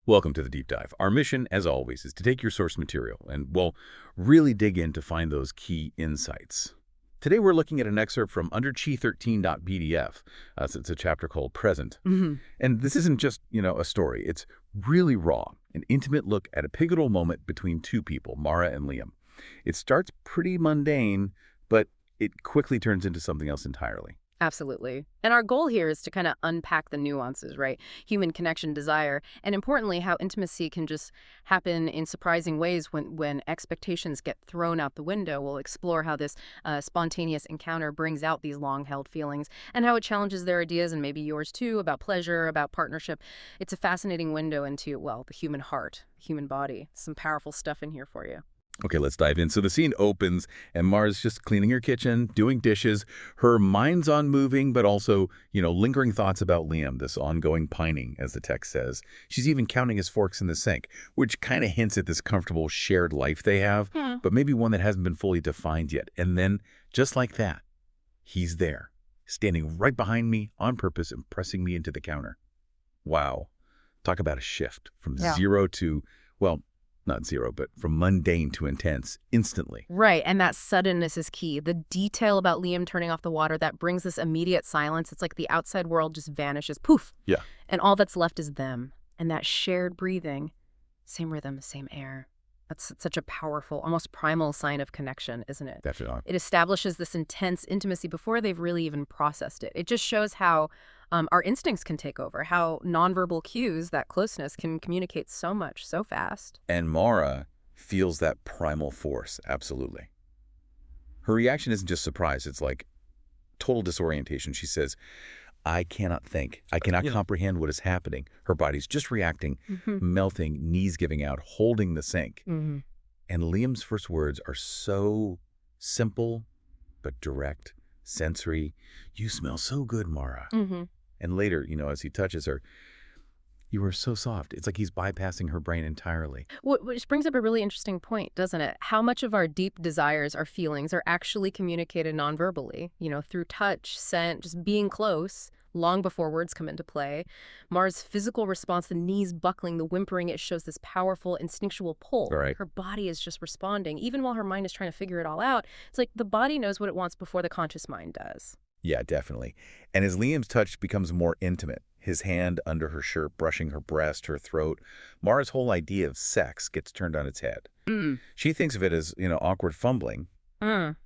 Welcome to the Deep Dive. Our mission, as always, is to take your source material and, well, really dig in to find those key insights. Today we're looking at an excerpt from under chi13.pdf. It's a chapter called Present. And this isn't just, a story. It's really raw, an intimate look at a pivotal moment between two people, Mara and Liam. It starts pretty mundane, but it quickly turns into something else entirely. Absolutely. And our goal here is to kind of unpack the nuances, right? Human connection, desire, and importantly, how intimacy can just happen in surprising ways when expectations get thrown out the window. We'll explore how this spontaneous encounter brings out these long-held feelings and how it challenges their ideas, and maybe yours too, about pleasure, about partnership. It's a fascinating window into, well, the human heart, human body. Some powerful stuff in here for you. Okay, let's dive in. So the scene opens, and Mara's just cleaning her kitchen, doing dishes. Her mind's on moving, but also, lingering thoughts about Liam, this ongoing pining, as the text says. She's even counting his forks in the sink, which kind of hints at this comfortable shared life they have, but maybe one that hasn't been fully defined yet. And then, just like that, he's there, standing right behind me on purpose and pressing me into the counter. Wow. Talk about a shift from zero to, well, not zero, but from mundane to intense instantly. Right, and that suddenness is key. The detail about Liam turning off the water, that brings this immediate silence. It's like the outside world just vanishes, poof. Yeah. And all that's left is them. And that shared breathing, same rhythm, same air. That's such a powerful, almost primal sign of connection, isn't it? Definitely. It establishes this intense intimacy before they've really even processed it. It just shows how our instincts can take over, how nonverbal cues, that closeness, can communicate so much, so fast. And Mara feels that primal force, absolutely. Her reaction isn't just surprise, it's like total disorientation. She says, I cannot think. I cannot comprehend what is happening. Her body's just reacting, melting, knees giving out, holding the sink. And Liam's first words are so simple, but direct, sensory. You smell so good, Mara. And later, as he touches her, you are so soft. It's like he's bypassing her brain entirely. Which brings up a really interesting point, doesn't it? How much of our deep desires, our feelings, are actually communicated non-verbally, through touch, scent, just being close, long before words come into play. Mara's physical response, the knees buckling, the whimpering, it shows this powerful instinctual pull. Right. Her body is just responding. Even while her mind is trying to figure it all out, it's like the body knows what it wants before the conscious mind does. Yeah, definitely. And as Liam's touch becomes more intimate, his hand under her shirt brushing her breast, her throat, Mara's whole idea of sex gets turned on its head. She thinks of it as, awkward fumbling,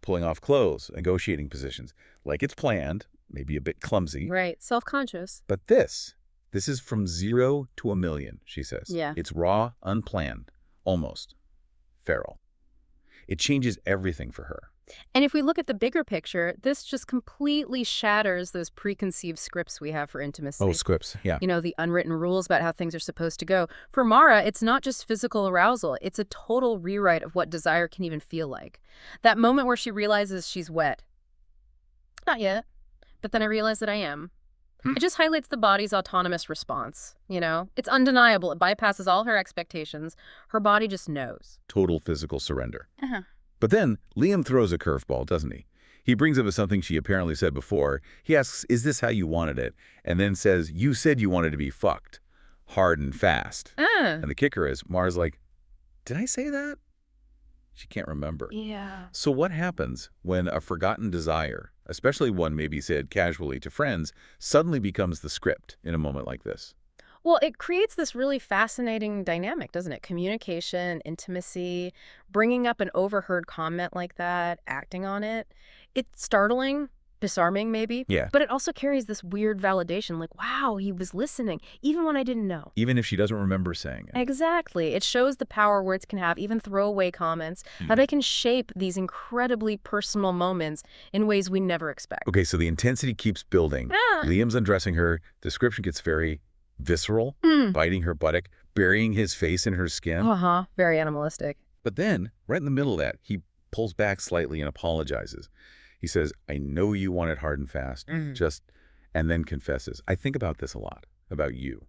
pulling off clothes, negotiating positions, like it's planned, maybe a bit clumsy. Right, self-conscious. But this is from 0 to 1,000,000, she says. Yeah. It's raw, unplanned, almost feral. It changes everything for her. And if we look at the bigger picture, this just completely shatters those preconceived scripts we have for intimacy. Oh, scripts, yeah. The unwritten rules about how things are supposed to go. For Mara, it's not just physical arousal. It's a total rewrite of what desire can even feel like. That moment where she realizes she's wet. Not yet, but then I realize that I am. It just highlights the body's autonomous response, It's undeniable. It bypasses all her expectations. Her body just knows. Total physical surrender. But then Liam throws a curveball, doesn't he? He brings up something she apparently said before. He asks, is this how you wanted it? And then says, you said you wanted to be fucked. Hard and fast. And the kicker is, Mara's like, did I say that? She can't remember. Yeah. So what happens when a forgotten desire, especially one maybe said casually to friends, suddenly becomes the script in a moment like this? Well, it creates this really fascinating dynamic, doesn't it? Communication, intimacy, bringing up an overheard comment like that, acting on it. It's startling, disarming maybe, Yeah. But it also carries this weird validation, like, wow, he was listening, even when I didn't know. Even if she doesn't remember saying it. Exactly. It shows the power words can have, even throwaway comments, how they can shape these incredibly personal moments in ways we never expect. Okay, so the intensity keeps building. Liam's undressing her. Description gets very visceral, biting her buttock, burying his face in her skin. Very animalistic. But then, right in the middle of that, he pulls back slightly and apologizes. He says, I know you want it hard and fast, and then confesses. I think about this a lot, about you.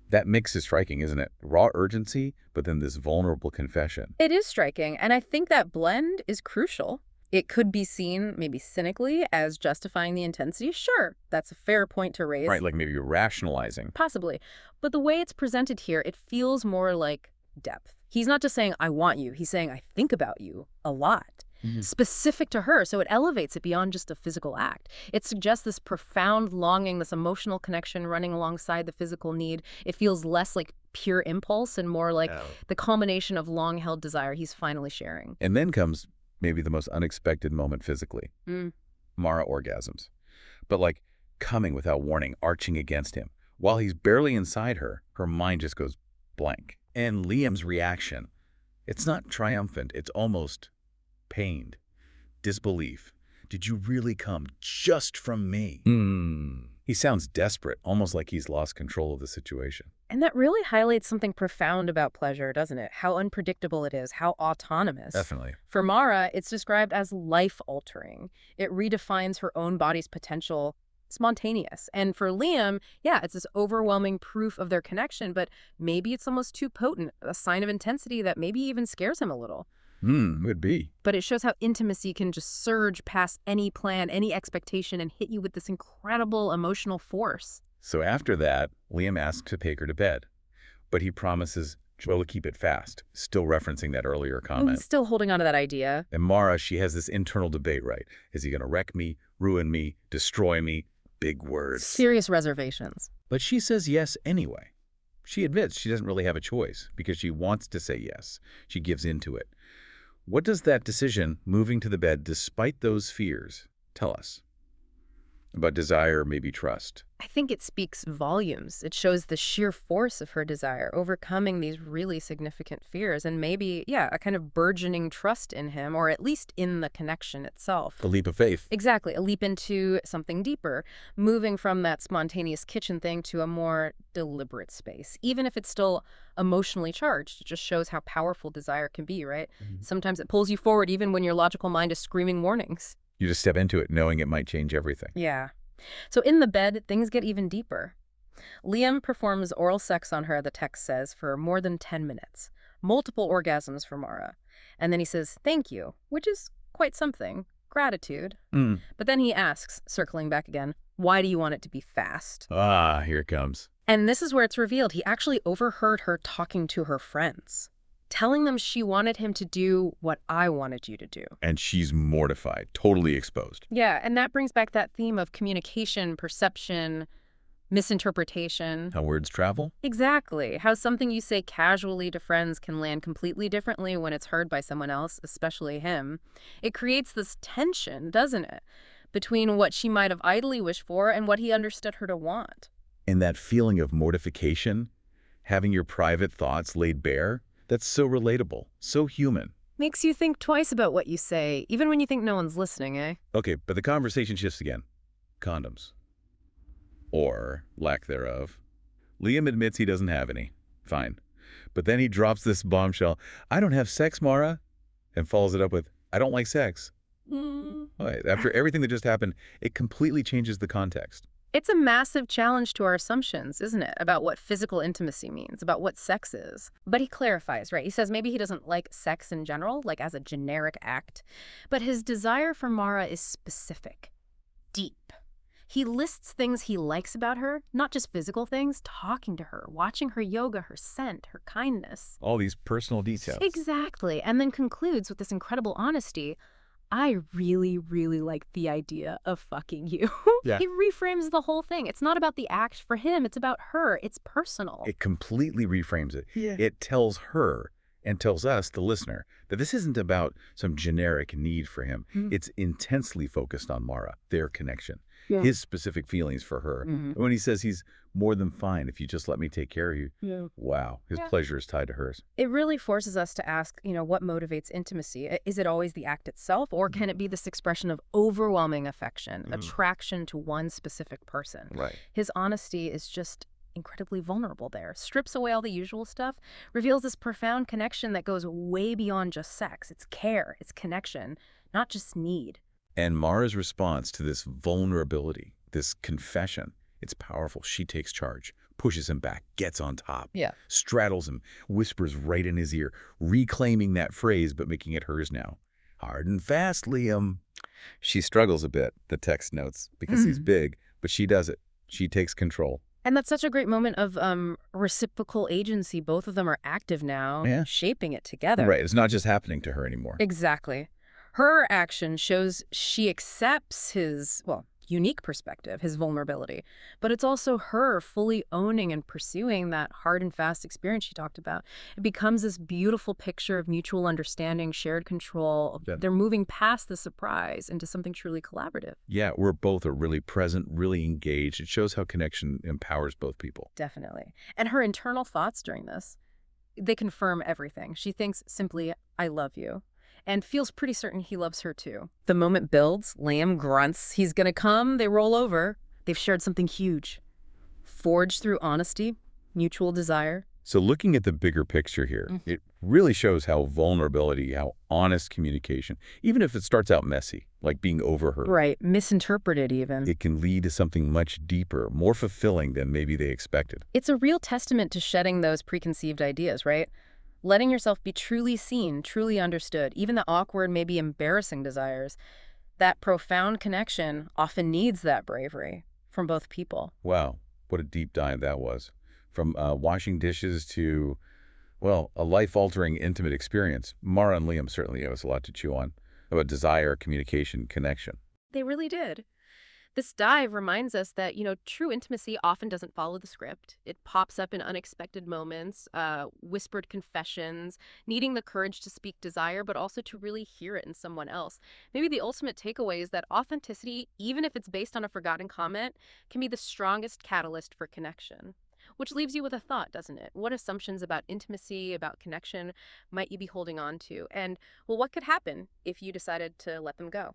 That mix is striking, isn't it? Raw urgency, but then this vulnerable confession. It is striking, and I think that blend is crucial. It could be seen, maybe cynically, as justifying the intensity. Sure, that's a fair point to raise. Right, like maybe you're rationalizing. Possibly. But the way it's presented here, it feels more like depth. He's not just saying, I want you. He's saying, I think about you a lot. Specific to her, so it elevates it beyond just a physical act. It suggests this profound longing, this emotional connection running alongside the physical need. It feels less like pure impulse and more like the culmination of long-held desire he's finally sharing. And then comes maybe the most unexpected moment physically. Mara orgasms. But like coming without warning, arching against him. While he's barely inside her, her mind just goes blank. And Liam's reaction, it's not triumphant, it's almost pained. Disbelief. Did you really come just from me? He sounds desperate, almost like he's lost control of the situation. And that really highlights something profound about pleasure, doesn't it? How unpredictable it is, how autonomous. Definitely. For Mara, it's described as life-altering. It redefines her own body's potential, spontaneous. And for Liam, yeah, it's this overwhelming proof of their connection, but maybe it's almost too potent, a sign of intensity that maybe even scares him a little. Would be. But it shows how intimacy can just surge past any plan, any expectation, and hit you with this incredible emotional force. So after that, Liam asks to take her to bed. But he promises Joel to keep it fast, still referencing that earlier comment. He's still holding on to that idea. And Mara, she has this internal debate, right? Is he going to wreck me, ruin me, destroy me? Big words. Serious reservations. But she says yes anyway. She admits she doesn't really have a choice because she wants to say yes. She gives into it. What does that decision, moving to the bed despite those fears, tell us? About desire, maybe trust. I think it speaks volumes. It shows the sheer force of her desire, overcoming these really significant fears, and maybe, yeah, a kind of burgeoning trust in him, or at least in the connection itself. A leap of faith. Exactly, a leap into something deeper, moving from that spontaneous kitchen thing to a more deliberate space. Even if it's still emotionally charged, it just shows how powerful desire can be, right? Sometimes it pulls you forward even when your logical mind is screaming warnings. You just step into it knowing it might change everything. Yeah. So in the bed, things get even deeper. Liam performs oral sex on her, the text says, for more than 10 minutes. Multiple orgasms for Mara. And then he says, thank you, which is quite something. Gratitude. But then he asks, circling back again, why do you want it to be fast? Ah, here it comes. And this is where it's revealed. He actually overheard her talking to her friends, telling them she wanted him to do what I wanted you to do. And she's mortified, totally exposed. Yeah, and that brings back that theme of communication, perception, misinterpretation. How words travel? Exactly. How something you say casually to friends can land completely differently when it's heard by someone else, especially him. It creates this tension, doesn't it, between what she might have idly wished for and what he understood her to want. And that feeling of mortification, having your private thoughts laid bare, that's so relatable, so human. Makes you think twice about what you say, even when you think no one's listening, eh? Okay, but the conversation shifts again. Condoms. Or lack thereof. Liam admits he doesn't have any. Fine. But then he drops this bombshell, I don't have sex, Mara, and follows it up with, I don't like sex. Right, after everything that just happened, it completely changes the context. It's a massive challenge to our assumptions, isn't it, about what physical intimacy means, about what sex is. But he clarifies, right? He says maybe he doesn't like sex in general, like as a generic act, but his desire for Mara is specific, deep. He lists things he likes about her, not just physical things, talking to her, watching her yoga, her scent, her kindness. All these personal details. Exactly, and then concludes with this incredible honesty. I really, really like the idea of fucking you. Yeah. He reframes the whole thing. It's not about the act for him. It's about her. It's personal. It completely reframes it. Yeah. It tells her and tells us, the listener, that this isn't about some generic need for him. It's intensely focused on Mara, their connection, his specific feelings for her. When he says he's more than fine if you just let me take care of you, wow, his pleasure is tied to hers. It really forces us to ask, what motivates intimacy? Is it always the act itself, or can it be this expression of overwhelming affection, attraction to one specific person? Right. His honesty is just incredibly vulnerable there, strips away all the usual stuff, reveals this profound connection that goes way beyond just sex. It's care, it's connection, not just need. And Mara's response to this vulnerability, this confession, it's powerful. She takes charge, pushes him back, gets on top, straddles him, whispers right in his ear, reclaiming that phrase but making it hers now. Hard and fast, Liam. She struggles a bit, the text notes, because he's big, but she does it. She takes control. And that's such a great moment of reciprocal agency. Both of them are active now, Yeah. shaping it together. Right. It's not just happening to her anymore. Exactly. Her action shows she accepts his, well, unique perspective, his vulnerability. But it's also her fully owning and pursuing that hard and fast experience she talked about. It becomes this beautiful picture of mutual understanding, shared control. Yeah. They're moving past the surprise into something truly collaborative. Yeah, we're both are really present, really engaged. It shows how connection empowers both people. Definitely. And her internal thoughts during this, they confirm everything. She thinks simply, I love you, and feels pretty certain he loves her too. The moment builds, Lamb grunts, he's gonna come, they roll over. They've shared something huge. Forged through honesty, mutual desire. So looking at the bigger picture here, it really shows how vulnerability, how honest communication, even if it starts out messy, like being overheard, Right, misinterpreted even. it can lead to something much deeper, more fulfilling than maybe they expected. It's a real testament to shedding those preconceived ideas, right? Letting yourself be truly seen, truly understood, even the awkward, maybe embarrassing desires. That profound connection often needs that bravery from both people. Wow, what a deep dive that was. From washing dishes to, well, a life-altering, intimate experience. Mara and Liam certainly gave us a lot to chew on about desire, communication, connection. They really did. This dive reminds us that, true intimacy often doesn't follow the script. It pops up in unexpected moments, whispered confessions, needing the courage to speak desire, but also to really hear it in someone else. Maybe the ultimate takeaway is that authenticity, even if it's based on a forgotten comment, can be the strongest catalyst for connection. Which leaves you with a thought, doesn't it? What assumptions about intimacy, about connection, might you be holding on to? And, well, what could happen if you decided to let them go?